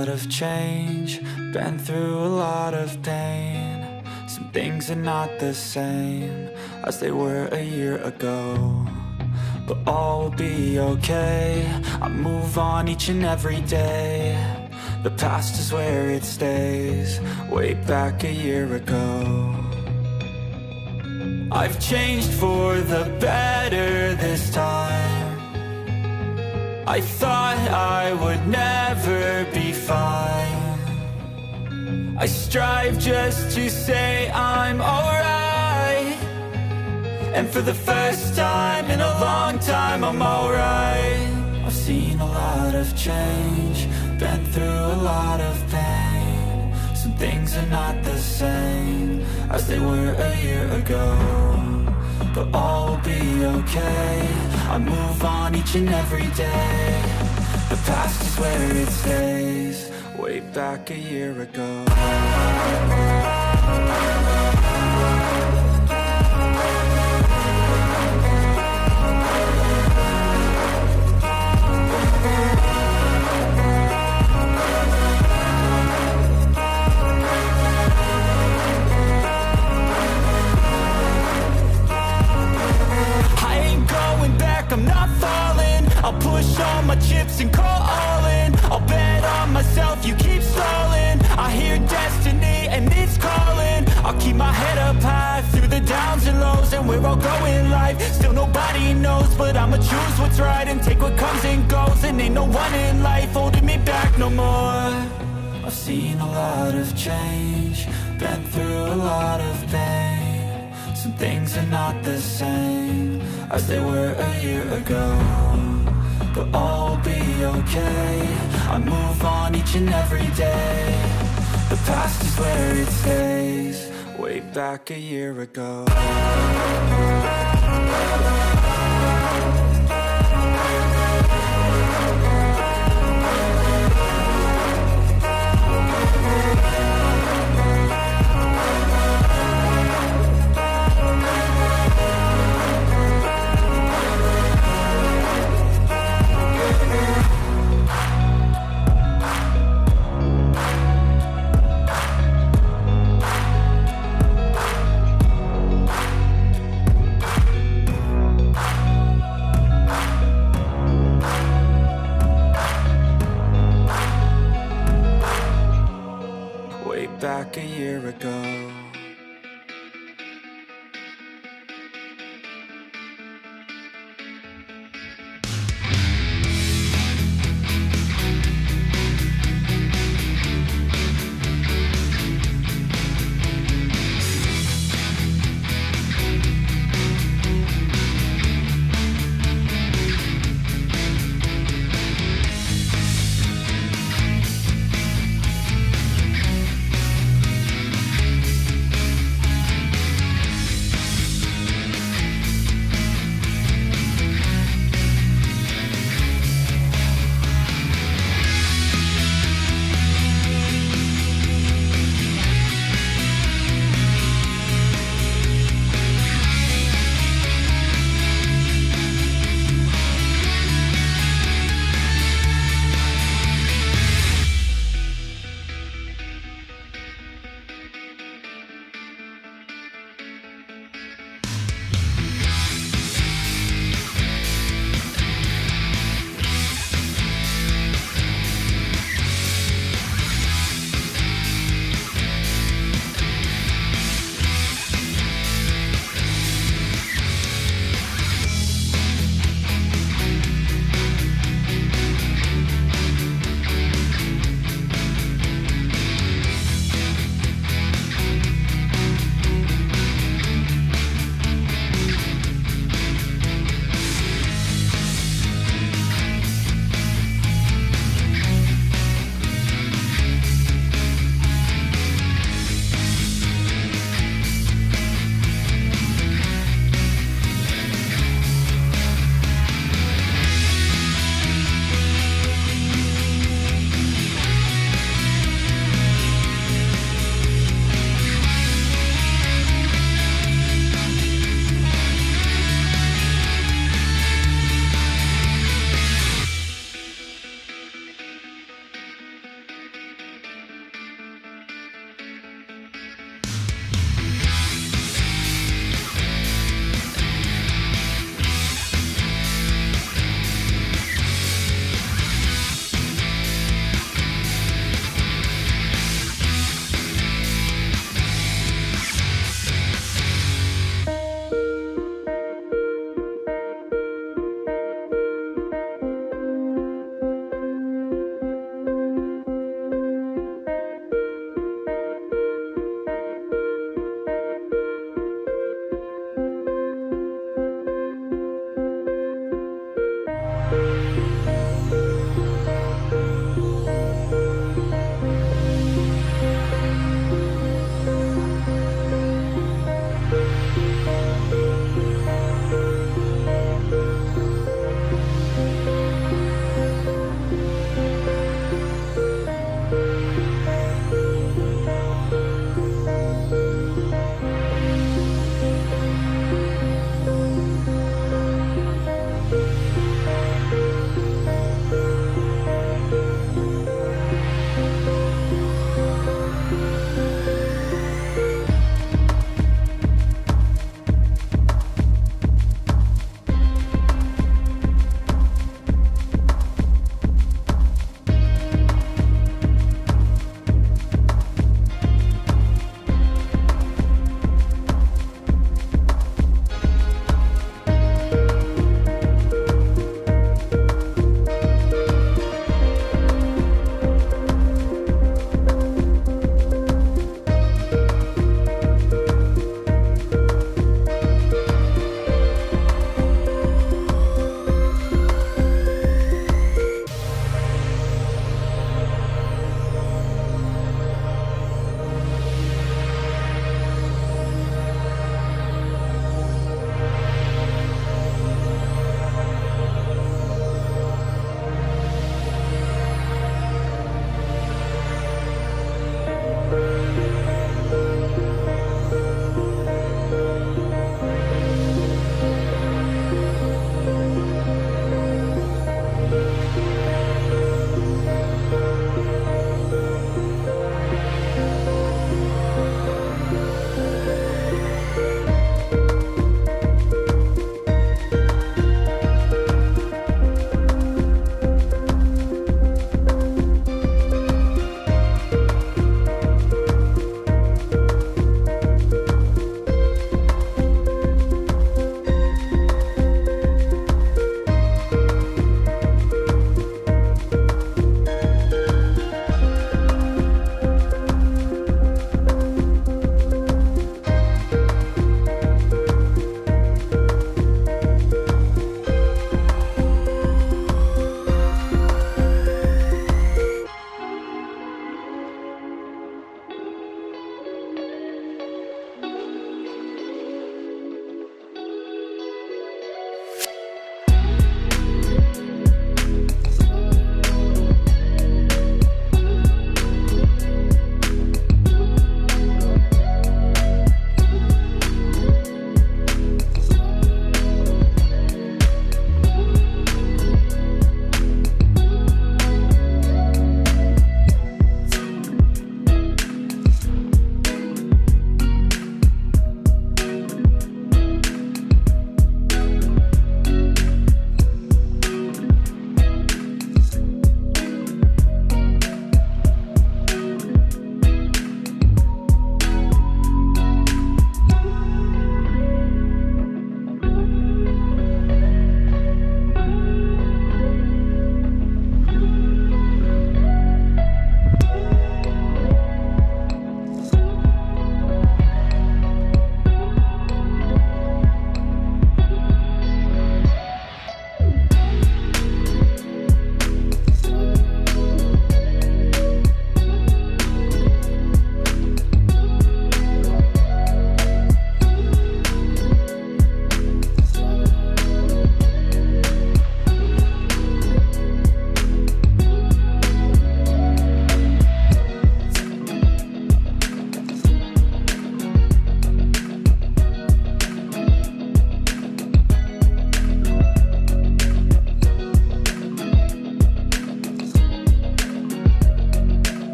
lot of change, been through a lot of pain. Some things are not the same as they were a year ago, but all will be okay. I move on each and every day. The past is where it stays, way back a year ago. I've changed for the better this time. I thought I would never be fine. I strive just to say I'm alright, and for the first time in a long time I'm alright. I've seen a lot of change, been through a lot of pain. Some things are not the same as they were a year ago, but all will be okay. I move on each and every day. The past is where it stays, way back a year ago. I'm not falling, I'll push all my chips and call all in. I'll bet on myself, you keep stalling. I hear destiny and it's calling. I'll keep my head up high through the downs and lows, and where I'll go in life, still nobody knows. But I'ma choose what's right and take what comes and goes, and ain't no one in life holding me back no more. I've seen a lot of change, been through a lot of pain. Some things are not the same as they were a year ago, but all will be okay. I move on each and every day. The past is where it stays, way back a year ago. Back a year ago.